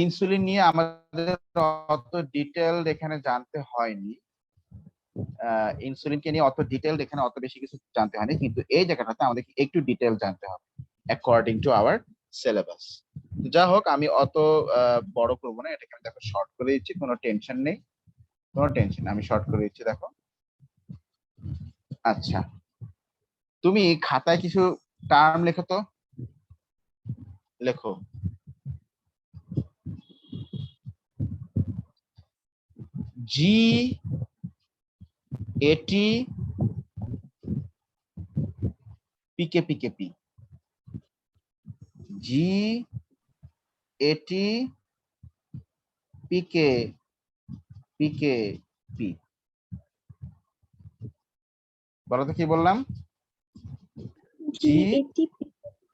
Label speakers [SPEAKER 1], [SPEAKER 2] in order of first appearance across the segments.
[SPEAKER 1] Insulin নিয়ে আমাদের অত ডিটেইল এখানে জানতে হয়নি, ইনসুলিনকে নিয়ে অত ডিটেইল এখানে অত বেশি কিছু জানতে হয়নি, কিন্তু এই জায়গাটাতে আমাদেরকে একটু ডিটেইল জানতে হবে অ্যাকর্ডিং টু আওয়ার সিলেবাস। যা হোক, আমি অত বড় করবো না, এটাকে আমি দেখো শর্ট করে দিচ্ছি, কোনো টেনশন নেই, কোনো টেনশন, আমি শর্ট করে দিচ্ছি দেখো। আচ্ছা, তুমি খাতায় কিছু টার্ম লেখো তো, লেখো। জি এটি পিকে পিকে পি, জি এটি পিকে পিকে পি, বলো তো কি বললাম?
[SPEAKER 2] জি এটি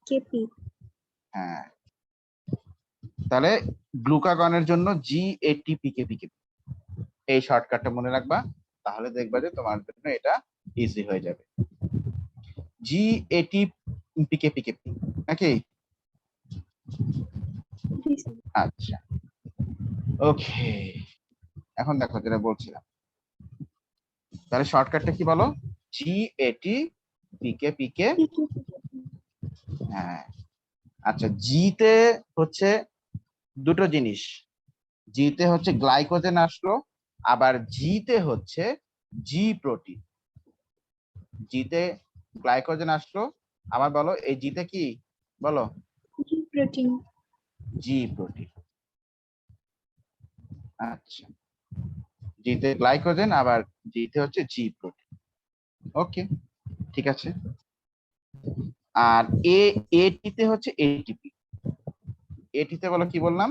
[SPEAKER 2] কেপি।
[SPEAKER 1] হ্যাঁ, তাহলে গ্লুকাগনের জন্য জি এটি পিকে পিকে, এই শর্টকাটটা মনে রাখবা, তাহলে দেখবা যে তোমার জন্য এটা ইজি হয়ে যাবে। জি এটি পিকে পিকে পি নাকি? আচ্ছা, ওকে, এখন দেখো যেটা বলছিলাম, তাহলে শর্টকাটটা কি বলো? জি এটি পিকে পিকে। হ্যাঁ, আচ্ছা, জিতে হচ্ছে দুটো জিনিস, জিতে হচ্ছে গ্লাইকোজেন আসলো, আবার জিতে হচ্ছে জি প্রোটিন, জিতে গ্লাইকোজেন আসলো, আবার বলো এই জিতে কি বলো?
[SPEAKER 2] জি প্রোটিন।
[SPEAKER 1] জি প্রোটিন। আচ্ছা, জিতে গ্লাইকোজেন, আবার জিতে হচ্ছে জি প্রোটিন। ওকে, ঠিক আছে। আর এটিতে হচ্ছে এটিপি, এটিতে বলো কি বললাম?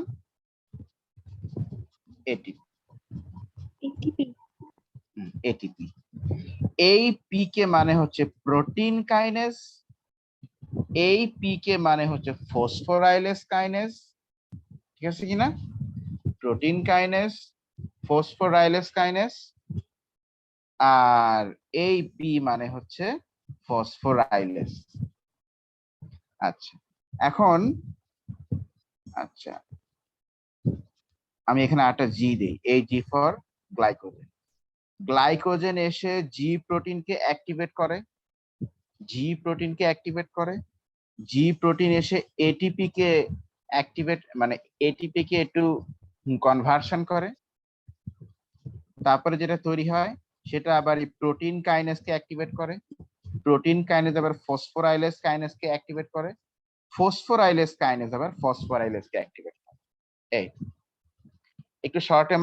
[SPEAKER 1] ATP,
[SPEAKER 2] ATP.
[SPEAKER 1] এটিপি। এই পি কে মানে হচ্ছে প্রোটিন কাইনেজ, এই পি কে মানে হচ্ছে ফসফোরাইলেস কাইনেজ, ঠিক আছে কিনা? প্রোটিন কাইনেজ, ফসফোরাইলেস কাইনেজ, আর এই পি মানে হচ্ছে ফসফোরাইলেস। আচ্ছা, এখন আচ্ছা আমি এখানে একটা জি দিই, এই জি ফর গ্লাইকোজেন, গ্লাইকোজেন এসে জি প্রোটিনকে অ্যাক্টিভেট করে, জি প্রোটিনকে অ্যাক্টিভেট করে, জি প্রোটিন এসে এটিপি কে অ্যাক্টিভেট, মানে এটিপি কে একটু কনভার্সন করে, তারপরে যেটা তৈরি হয় সেটা আবার এই প্রোটিন কাইনেজকে অ্যাক্টিভেট করে, প্রোটিন কাইনেজ আবার ফসফোরাইলেস কাইনেজকে অ্যাক্টিভেট করে, ফসফোরাইলেস কাইনেজ আবার ফসফোরাইলেসকে অ্যাক্টিভেট করে। এই একটু শর্টে